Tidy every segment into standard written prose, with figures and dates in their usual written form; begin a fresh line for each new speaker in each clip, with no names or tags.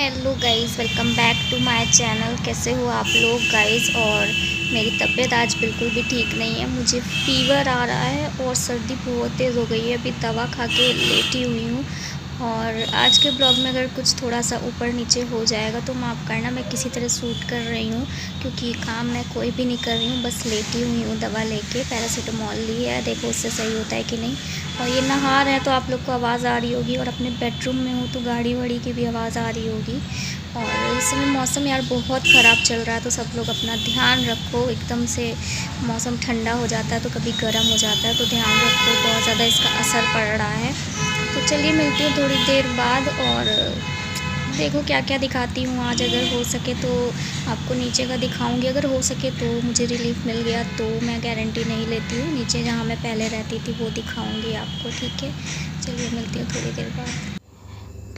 Hello guys, welcome back to my channel. कैसे हो आप लोग गाइस। और मेरी तबीयत आज बिल्कुल भी ठीक नहीं है। मुझे फ़ीवर आ रहा है और सर्दी बहुत तेज़ हो गई है। अभी दवा खा के लेटी हुई हूँ। और आज के ब्लॉग में अगर कुछ थोड़ा सा ऊपर नीचे हो जाएगा तो माफ़ करना। मैं किसी तरह सूट कर रही हूँ क्योंकि काम मैं कोई भी नहीं कर रही हूँ, बस लेटी हुई हूँ। दवा लेके पैरासीटामोल ली है, देखो उससे सही होता है कि नहीं। और ये नहा रहे हैं तो आप लोग को आवाज़ आ रही होगी, और अपने बेडरूम में हूँ तो गाड़ी वाड़ी की भी आवाज़ आ रही होगी। और इस समय मौसम यार बहुत ख़राब चल रहा है, तो सब लोग अपना ध्यान रखो। एकदम से मौसम ठंडा हो जाता है तो कभी गर्म हो जाता है, तो ध्यान रखो। बहुत ज़्यादा इसका असर पड़ रहा है। तो चलिए मिलती हूँ थोड़ी देर बाद, और देखो क्या क्या दिखाती हूँ आज। अगर हो सके तो आपको नीचे का दिखाऊंगी, अगर हो सके तो मुझे रिलीफ मिल गया तो मैं गारंटी नहीं लेती हूँ। नीचे जहाँ मैं पहले रहती थी वो दिखाऊंगी आपको, ठीक है। चलिए मिलती हूँ थोड़ी देर बाद।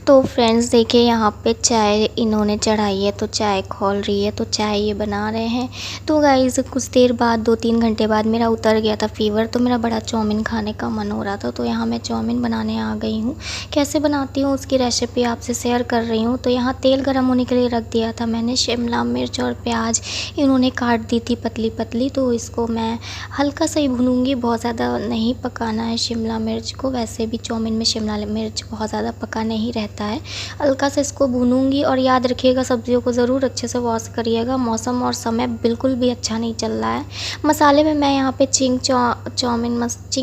तो फ्रेंड्स देखिए, यहाँ पे चाय इन्होंने चढ़ाई है, तो चाय खोल रही है, तो चाय ये बना रहे हैं। तो गाइस कुछ देर बाद 2-3 घंटे बाद मेरा उतर गया था फ़ीवर, तो मेरा बड़ा चाउमीन खाने का मन हो रहा था। तो यहाँ मैं चाउमीन बनाने आ गई हूँ। कैसे बनाती हूँ उसकी रेसिपी आपसे शेयर कर रही हूँ। तो यहाँ तेल गर्म होने के लिए रख दिया था मैंने। शिमला मिर्च और प्याज इन्होंने काट दी थी पतली पतली, तो इसको मैं हल्का सा ही भूनूंगी, बहुत ज़्यादा नहीं पकाना है शिमला मिर्च को। वैसे भी चाउमीन में शिमला मिर्च बहुत ज़्यादा पका नहीं रहता है। हल्का से इसको भूनूंगी। और याद रखिएगा सब्जियों को ज़रूर अच्छे से वॉश करिएगा। मौसम और समय बिल्कुल भी अच्छा नहीं चल रहा है। मसाले में मैं यहाँ पे चिंग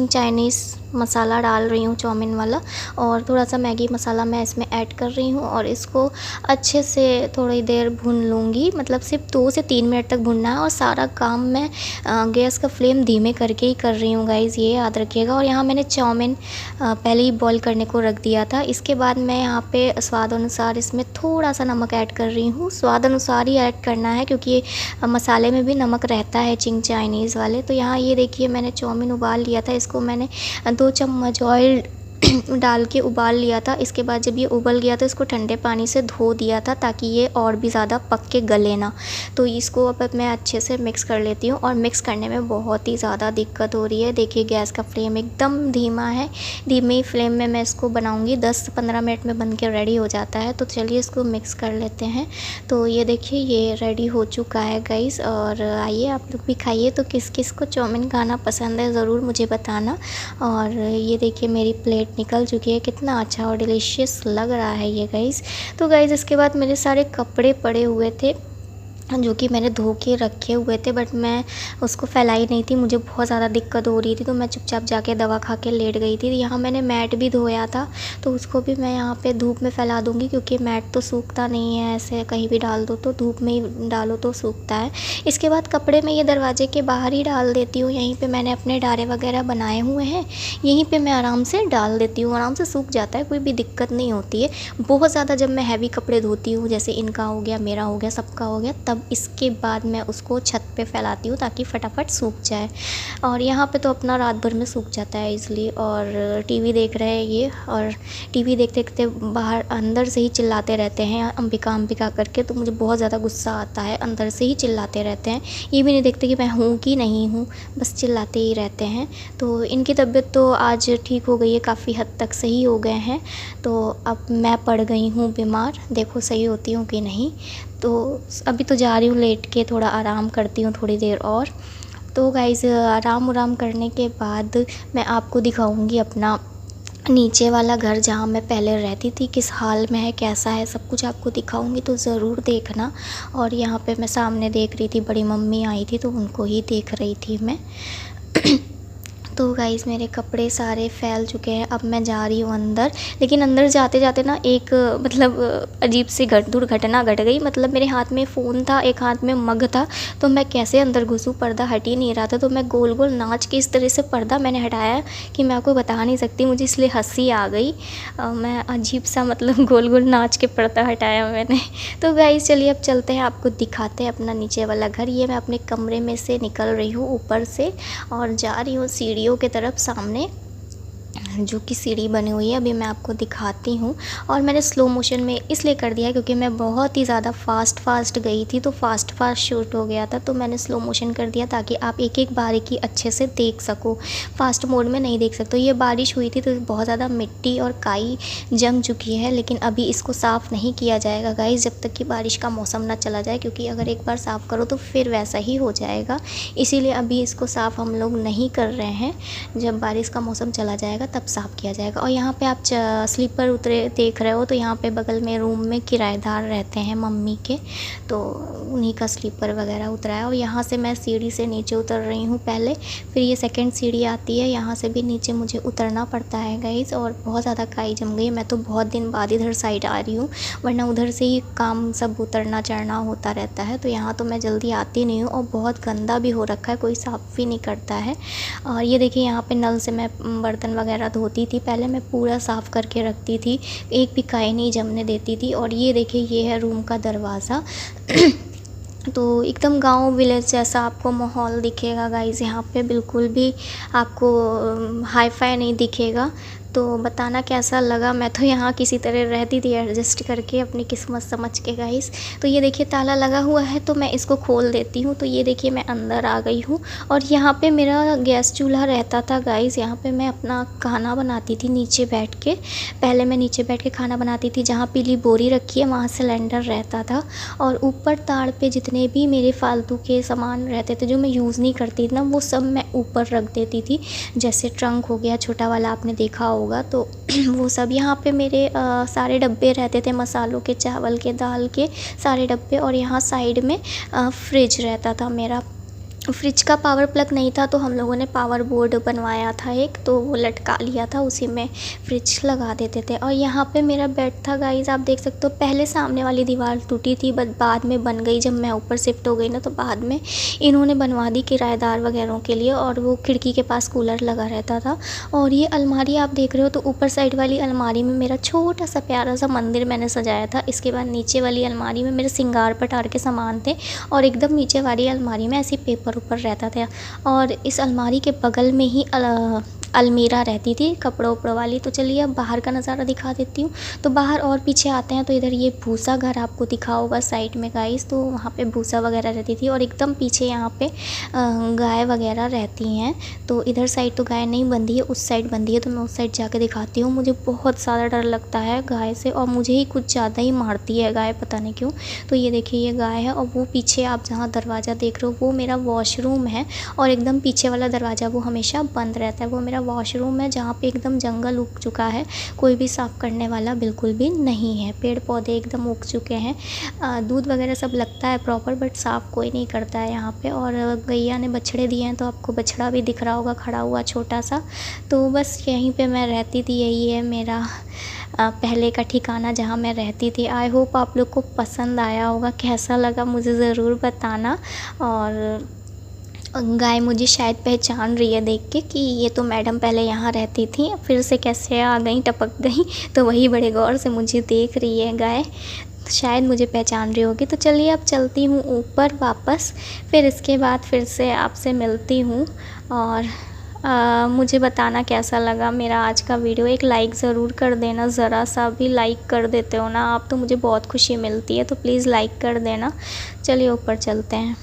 चाइनीज़ मसाला डाल रही हूँ, चाउमीन वाला। और थोड़ा सा मैगी मसाला मैं इसमें ऐड कर रही हूँ, और इसको अच्छे से थोड़ी देर भून लूँगी। मतलब सिर्फ 2 से 3 मिनट तक भूनना है। और सारा काम मैं गैस का फ्लेम धीमे करके ही कर रही हूँ गाइज़, ये याद रखिएगा। और यहाँ मैंने चाउमीन पहले ही बॉईल करने को रख दिया था। इसके बाद मैं यहाँ पे स्वाद अनुसार इसमें थोड़ा सा नमक ऐड कर रही हूँ। स्वाद अनुसार ही ऐड करना है क्योंकि ये मसाले में भी नमक रहता है चिंग चाइनीज़ वाले। तो यहाँ ये देखिए मैंने चाउमीन उबाल लिया था। इसको मैंने 2 चम्मच ऑयल डाल के उबाल लिया था। इसके बाद जब ये उबल गया तो इसको ठंडे पानी से धो दिया था ताकि ये और भी ज़्यादा पक के गले ना। तो इसको अब मैं अच्छे से मिक्स कर लेती हूँ। और मिक्स करने में बहुत ही ज़्यादा दिक्कत हो रही है। देखिए गैस का फ्लेम एकदम धीमा है। धीमे फ्लेम में मैं इसको बनाऊँगी। 10 से 15 मिनट में बन के रेडी हो जाता है। तो चलिए इसको मिक्स कर लेते हैं। तो ये देखिए ये रेडी हो चुका है गाइस। और आइए आप लोग भी खाइए। तो किस किस को चाउमीन खाना पसंद है ज़रूर मुझे बताना। और ये देखिए मेरी प्लेट निकल चुकी है। कितना अच्छा और डिलीशियस लग रहा है ये गाइस। तो गाइस इसके बाद मेरे सारे कपड़े पड़े हुए थे जो कि मैंने धो के रखे हुए थे, बट मैं उसको फैलाई नहीं थी। मुझे बहुत ज़्यादा दिक्कत हो रही थी, तो मैं चुपचाप जाके दवा खा के लेट गई थी। यहाँ मैंने मैट भी धोया था, तो उसको भी मैं यहाँ पे धूप में फैला दूँगी क्योंकि मैट तो सूखता नहीं है। ऐसे कहीं भी डाल दो तो धूप में ही डालो तो सूखता है। इसके बाद कपड़े मैं ये दरवाजे के बाहर ही डाल देती हूँ। यहीं पर मैंने अपने डारे वगैरह बनाए हुए हैं, यहीं पर मैं आराम से डाल देती हूँ। आराम से सूख जाता है, कोई भी दिक्कत नहीं होती है। बहुत ज़्यादा जब मैं हैवी कपड़े धोती हूँ, जैसे इनका हो गया, मेरा हो गया, सबका हो गया, तब इसके बाद मैं उसको छत पे फैलाती हूँ ताकि फटाफट सूख जाए। और यहाँ पे तो अपना रात भर में सूख जाता है इज़िली। और टीवी देख रहे हैं ये, और टीवी देखते देखते बाहर अंदर से ही चिल्लाते रहते हैं अंबिका अंबिका करके। तो मुझे बहुत ज़्यादा गुस्सा आता है। अंदर से ही चिल्लाते रहते हैं, ये भी नहीं देखते कि मैं हूँ कि नहीं हूँ, बस चिल्लाते ही रहते हैं। तो इनकी तबीयत तो आज ठीक हो गई है, काफ़ी हद तक सही हो गए हैं। तो अब मैं पड़ गई हूँ बीमार, देखो सही होती हूँ कि नहीं। तो अभी तो जा रही हूँ लेट के, थोड़ा आराम करती हूँ थोड़ी देर और। तो गाइज़ आराम करने के बाद मैं आपको दिखाऊंगी अपना नीचे वाला घर जहाँ मैं पहले रहती थी, किस हाल में है, कैसा है, सब कुछ आपको दिखाऊंगी, तो ज़रूर देखना। और यहाँ पे मैं सामने देख रही थी, बड़ी मम्मी आई थी तो उनको ही देख रही थी मैं। तो गाइस मेरे कपड़े सारे फैल चुके हैं। अब मैं जा रही हूँ अंदर, लेकिन अंदर जाते जाते ना एक मतलब अजीब सी दुर्घटना घट गई। मतलब मेरे हाथ में फ़ोन था, एक हाथ में मग था, तो मैं कैसे अंदर घुसूँ, पर्दा हट ही नहीं रहा था। तो मैं गोल गोल नाच के इस तरह से पर्दा मैंने हटाया कि मैं आपको बता नहीं सकती, मुझे इसलिए हंसी आ गई। मैं अजीब सा मतलब गोल गोल नाच के पर्दा हटाया मैंने। तो गाइस चलिए अब चलते हैं, आपको दिखाते हैं अपना नीचे वाला घर। ये मैं अपने कमरे में से निकल रही हूँ ऊपर से, और जा रही हूँ सीढ़ियों की तरफ। सामने जो कि सीढ़ी बनी हुई है, अभी मैं आपको दिखाती हूँ। और मैंने स्लो मोशन में इसलिए कर दिया है क्योंकि मैं बहुत ही ज़्यादा फास्ट गई थी, तो फास्ट शूट हो गया था, तो मैंने स्लो मोशन कर दिया ताकि आप एक एक बारीकी अच्छे से देख सको। फास्ट मोड में नहीं देख सकते। ये बारिश हुई थी तो बहुत ज़्यादा मिट्टी और काई जम चुकी है, लेकिन अभी इसको साफ़ नहीं किया जाएगा गाइस जब तक कि बारिश का मौसम ना चला जाए, क्योंकि अगर एक बार साफ़ करो तो फिर वैसा ही हो जाएगा। इसीलिए अभी इसको साफ़ हम लोग नहीं कर रहे हैं, जब बारिश का मौसम चला जाएगा तब साफ़ किया जाएगा। और यहाँ पे आप स्लीपर उतरे देख रहे हो, तो यहाँ पे बगल में रूम में किराएदार रहते हैं मम्मी के, तो उन्हीं का स्लीपर वगैरह उतरा है। और यहाँ से मैं सीढ़ी से नीचे उतर रही हूँ पहले, फिर ये सेकंड सीढ़ी आती है, यहाँ से भी नीचे मुझे उतरना पड़ता है गाइस। और बहुत ज़्यादा काई जम गई है, मैं तो बहुत दिन बाद इधर साइड आ रही हूँ, वरना उधर से ही काम सब उतरना चढ़ना होता रहता है, तो यहाँ तो मैं जल्दी आती नहीं हूँ। और बहुत गंदा भी हो रखा है, कोई साफ़ भी नहीं करता है। और ये देखिए यहाँ पे नल से मैं बर्तन वगैरह धोती थी, पहले मैं पूरा साफ़ करके रखती थी, एक भी काई नहीं जमने देती थी। और ये देखिए ये है रूम का दरवाज़ा। तो एकदम गांव विलेज जैसा आपको माहौल दिखेगा गाइस, यहाँ पे बिल्कुल भी आपको हाई फाई नहीं दिखेगा। तो बताना कैसा लगा। मैं तो यहाँ किसी तरह रहती थी एडजस्ट करके अपनी किस्मत समझ के गाइस। तो ये देखिए ताला लगा हुआ है, तो मैं इसको खोल देती हूँ। तो ये देखिए मैं अंदर आ गई हूँ। और यहाँ पे मेरा गैस चूल्हा रहता था गाइस, यहाँ पे मैं अपना खाना बनाती थी नीचे बैठ के। पहले मैं नीचे बैठ के खाना बनाती थी, जहाँ पीली बोरी रखी है वहाँ सिलेंडर रहता था। और ऊपर ताड़ पे जितने भी मेरे फालतू के सामान रहते थे जो मैं यूज़ नहीं करती थी ना, वो सब मैं ऊपर रख देती थी। जैसे ट्रंक हो गया छोटा वाला, आपने देखा होगा, तो वो सब यहाँ पे मेरे सारे डब्बे रहते थे, मसालों के, चावल के, दाल के सारे डब्बे। और यहाँ साइड में फ्रिज रहता था मेरा। फ्रिज का पावर प्लग नहीं था, तो हम लोगों ने पावर बोर्ड बनवाया था एक, तो वो लटका लिया था, उसी में फ्रिज लगा देते थे। और यहाँ पे मेरा बेड था गाइस, आप देख सकते हो। पहले सामने वाली दीवार टूटी थी, बट बाद में बन गई, जब मैं ऊपर शिफ्ट हो गई ना, तो बाद में इन्होंने बनवा दी किराएदार वगैरह के लिए। और वो खिड़की के पास कूलर लगा रहता था। और ये अलमारी आप देख रहे हो, तो ऊपर साइड वाली अलमारी में मेरा छोटा सा प्यारा सा मंदिर मैंने सजाया था। इसके बाद नीचे वाली अलमारी में मेरे सिंगार पटार के सामान थे। और एकदम नीचे वाली अलमारी में ऐसी पेपर ऊपर रहता था। और इस अलमारी के बगल में ही अलमीरा रहती थी कपड़ों उपड़ों वाली। तो चलिए अब बाहर का नज़ारा दिखा देती हूँ। तो बाहर और पीछे आते हैं, तो इधर ये भूसा घर आपको दिखा होगा साइड में गाइस, तो वहाँ पे भूसा वगैरह रहती थी। और एकदम पीछे यहाँ पे गाय वगैरह रहती हैं। तो इधर साइड तो गाय नहीं बंधी है, उस साइड बंधी है, तो मैं उस साइड जाके दिखाती हूँ। मुझे बहुत ज़्यादा डर लगता है गाय से, और मुझे ही कुछ ज़्यादा ही मारती है गाय, पता नहीं क्यों। तो ये देखिए ये गाय है। और वो पीछे आप जहाँ दरवाज़ा देख रहे हो, वो मेरा वॉशरूम है। और एकदम पीछे वाला दरवाज़ा वो हमेशा बंद रहता है, वो मेरा वॉशरूम है, जहाँ पे एकदम जंगल उग चुका है, कोई भी साफ़ करने वाला बिल्कुल भी नहीं है। पेड़ पौधे एकदम उग चुके हैं, दूध वगैरह सब लगता है प्रॉपर, बट साफ़ कोई नहीं करता है यहाँ पे। और गैया ने बछड़े दिए हैं, तो आपको बछड़ा भी दिख रहा होगा खड़ा हुआ छोटा सा। तो बस यहीं पे मैं रहती थी, यही है मेरा पहले का ठिकाना जहाँ मैं रहती थी। आई होप आप लोग को पसंद आया होगा, कैसा लगा मुझे ज़रूर बताना। और गाय मुझे शायद पहचान रही है देख के कि ये तो मैडम पहले यहाँ रहती थी, फिर से कैसे आ गई, टपक गई। तो वही बड़े गौर से मुझे देख रही है गाय, शायद मुझे पहचान रही होगी। तो चलिए अब चलती हूँ ऊपर वापस, फिर इसके बाद फिर से आपसे मिलती हूँ। और मुझे बताना कैसा लगा मेरा आज का वीडियो। एक लाइक ज़रूर कर देना, ज़रा सा भी लाइक कर देते हो ना आप तो मुझे बहुत खुशी मिलती है, तो प्लीज़ लाइक कर देना। चलिए ऊपर चलते हैं।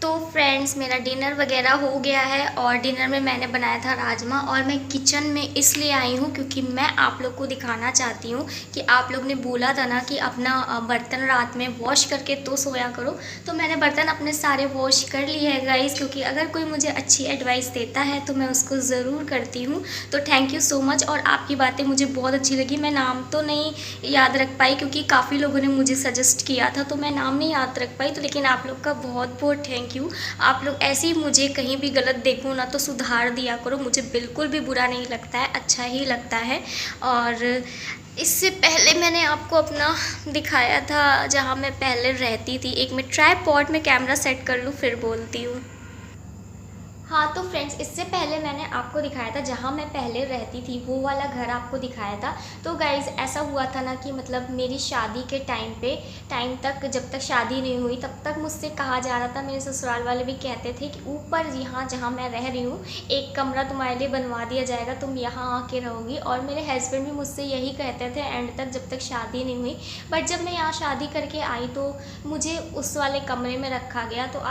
तो फ्रेंड्स मेरा डिनर वगैरह हो गया है, और डिनर में मैंने बनाया था राजमा। और मैं किचन में इसलिए आई हूँ क्योंकि मैं आप लोग को दिखाना चाहती हूँ कि आप लोग ने बोला था ना कि अपना बर्तन रात में वॉश करके तो सोया करो। तो मैंने बर्तन अपने सारे वॉश कर लिए हैं गाइस, क्योंकि अगर कोई मुझे अच्छी एडवाइस देता है तो मैं उसको ज़रूर करती हूँ। तो थैंक यू सो मच। और आपकी बातें मुझे बहुत अच्छी लगी। मैं नाम तो नहीं याद रख पाई क्योंकि काफ़ी लोगों ने मुझे सजेस्ट किया था, तो मैं नाम नहीं याद रख पाई। तो लेकिन आप लोग का बहुत बहुत थैंक यू। आप लोग ऐसे ही मुझे कहीं भी गलत देखो ना तो सुधार दिया करो, मुझे बिल्कुल भी बुरा नहीं लगता है, अच्छा ही लगता है। और इससे पहले मैंने आपको अपना दिखाया था जहाँ मैं पहले रहती थी। एक मैं ट्राइपॉड में कैमरा सेट कर लूँ फिर बोलती हूँ। हाँ तो फ्रेंड्स, इससे पहले मैंने आपको दिखाया था जहाँ मैं पहले रहती थी, वो वाला घर आपको दिखाया था। तो गाइज़ ऐसा हुआ था ना कि मतलब मेरी शादी के टाइम तक, जब तक शादी नहीं हुई तब तक मुझसे कहा जा रहा था, मेरे ससुराल वाले भी कहते थे कि ऊपर यहाँ जहाँ मैं रह रही हूँ एक कमरा तुम्हारे लिए बनवा दिया जाएगा, तुम यहाँ आके रहोगी। और मेरे हस्बैंड भी मुझसे यही कहते थे एंड तक, जब तक शादी नहीं हुई। बट जब मैं यहाँ शादी करके आई तो मुझे उस वाले कमरे में रखा गया। तो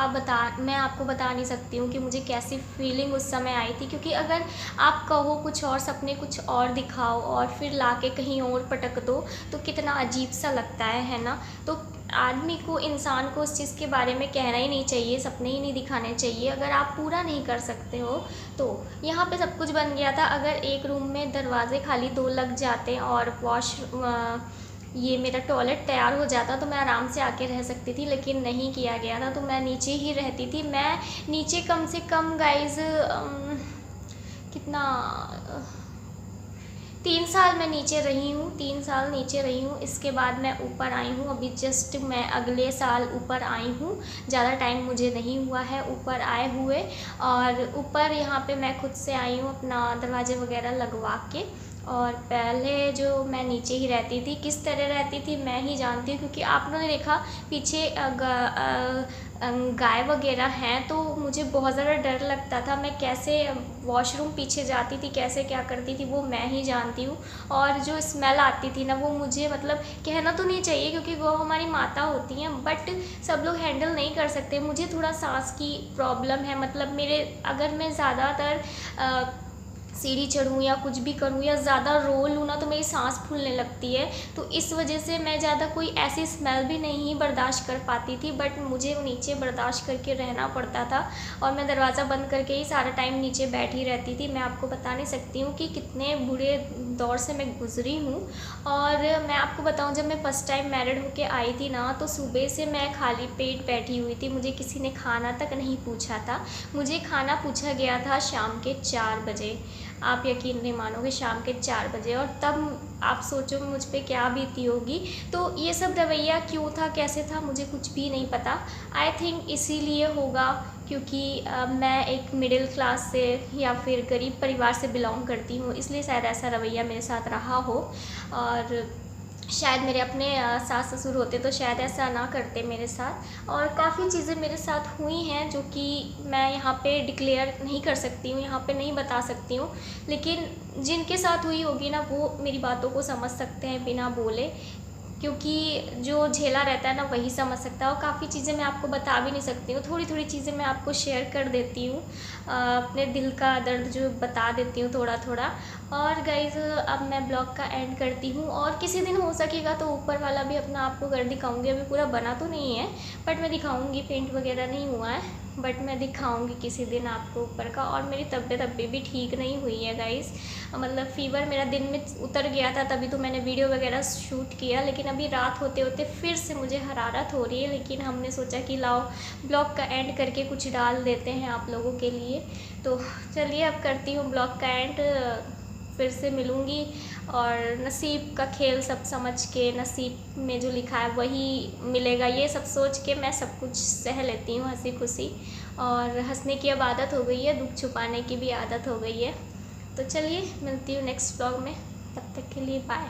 मैं आपको बता नहीं सकती हूँ कि मुझे कैसी फीलिंग उस समय आई थी, क्योंकि अगर आप कहो कुछ और, सपने कुछ और दिखाओ और फिर लाके कहीं और पटक दो तो कितना अजीब सा लगता है ना। तो आदमी को, इंसान को उस चीज़ के बारे में कहना ही नहीं चाहिए, सपने ही नहीं दिखाने चाहिए अगर आप पूरा नहीं कर सकते हो। तो यहाँ पे सब कुछ बन गया था। अगर एक रूम में दरवाजे खाली 2 लग जाते और ये मेरा टॉयलेट तैयार हो जाता तो मैं आराम से आके रह सकती थी, लेकिन नहीं किया गया था। तो मैं नीचे ही रहती थी। मैं नीचे कम से कम गाइज़ कितना 3 साल मैं नीचे रही हूँ, 3 साल नीचे रही हूँ। इसके बाद मैं ऊपर आई हूँ। अभी जस्ट मैं अगले साल ऊपर आई हूँ, ज़्यादा टाइम मुझे नहीं हुआ है ऊपर आए हुए। और ऊपर यहाँ पे मैं खुद से आई हूँ अपना दरवाजे वगैरह लगवा के। और पहले जो मैं नीचे ही रहती थी, किस तरह रहती थी मैं ही जानती हूँ, क्योंकि आप लोगों ने देखा पीछे गाय वगैरह हैं, तो मुझे बहुत ज़्यादा डर लगता था। मैं कैसे वॉशरूम पीछे जाती थी, कैसे क्या करती थी, वो मैं ही जानती हूँ। और जो स्मेल आती थी ना, वो मुझे मतलब कहना तो नहीं चाहिए क्योंकि वो हमारी माता होती हैं, बट सब लोग हैंडल नहीं कर सकते। मुझे थोड़ा सांस की प्रॉब्लम है, मतलब अगर मैं ज़्यादातर सीढ़ी चढ़ूँ या कुछ भी करूँ या ज़्यादा रो लूँ ना, तो मेरी सांस फूलने लगती है। तो इस वजह से मैं ज़्यादा कोई ऐसी स्मेल भी नहीं बर्दाश्त कर पाती थी, बट मुझे नीचे बर्दाश्त करके रहना पड़ता था। और मैं दरवाज़ा बंद करके ही सारा टाइम नीचे बैठी रहती थी। मैं आपको बता नहीं सकती हूँ कि कितने बुरे दौर से मैं गुज़री हूँ। और मैं आपको बताऊँ, जब मैं फ़र्स्ट टाइम मैरिड होके आई थी ना, तो सुबह से मैं खाली पेट बैठी हुई थी। मुझे किसी ने खाना तक नहीं पूछा था। मुझे खाना पूछा गया था शाम के 4 बजे। आप यकीन नहीं मानोगे, शाम के 4 बजे। और तब आप सोचो मुझ पे क्या बीती होगी। तो ये सब रवैया क्यों था, कैसे था, मुझे कुछ भी नहीं पता। आई थिंक इसीलिए होगा क्योंकि मैं एक मिडिल क्लास से या फिर गरीब परिवार से बिलोंग करती हूँ, इसलिए शायद ऐसा रवैया मेरे साथ रहा हो। और शायद मेरे अपने सास ससुर होते तो शायद ऐसा ना करते मेरे साथ। और काफ़ी चीज़ें मेरे साथ हुई हैं जो कि मैं यहाँ पे डिक्लेयर नहीं कर सकती हूँ, यहाँ पे नहीं बता सकती हूँ। लेकिन जिनके साथ हुई होगी ना, वो मेरी बातों को समझ सकते हैं बिना बोले, क्योंकि जो झेला रहता है ना वही समझ सकता है। और काफ़ी चीज़ें मैं आपको बता भी नहीं सकती हूँ, थोड़ी थोड़ी चीज़ें मैं आपको शेयर कर देती हूँ, अपने दिल का दर्द जो बता देती हूँ थोड़ा थोड़ा। और गाइज़ अब मैं ब्लॉग का एंड करती हूँ, और किसी दिन हो सकेगा तो ऊपर वाला भी अपना आपको घर दिखाऊंगी। अभी पूरा बना तो नहीं है बट मैं दिखाऊंगी, पेंट वगैरह नहीं हुआ है, बट मैं दिखाऊंगी किसी दिन आपको ऊपर का। और मेरी तबीयत अभी भी ठीक नहीं हुई है गाइज़, मतलब फ़ीवर मेरा दिन में उतर गया था, तभी तो मैंने वीडियो वगैरह शूट किया। लेकिन अभी रात होते होते फिर से मुझे हरारत हो रही है। लेकिन हमने सोचा कि लाओ ब्लॉग का एंड करके कुछ डाल देते हैं आप लोगों के लिए। तो चलिए अब करती हूँ ब्लॉग का एंड, फिर से मिलूँगी। और नसीब का खेल सब समझ के, नसीब में जो लिखा है वही मिलेगा, ये सब सोच के मैं सब कुछ सह लेती हूँ हंसी खुशी। और हंसने की अब आदत हो गई है, दुख छुपाने की भी आदत हो गई है। तो चलिए मिलती हूँ नेक्स्ट ब्लॉग में, तब तक के लिए बाय।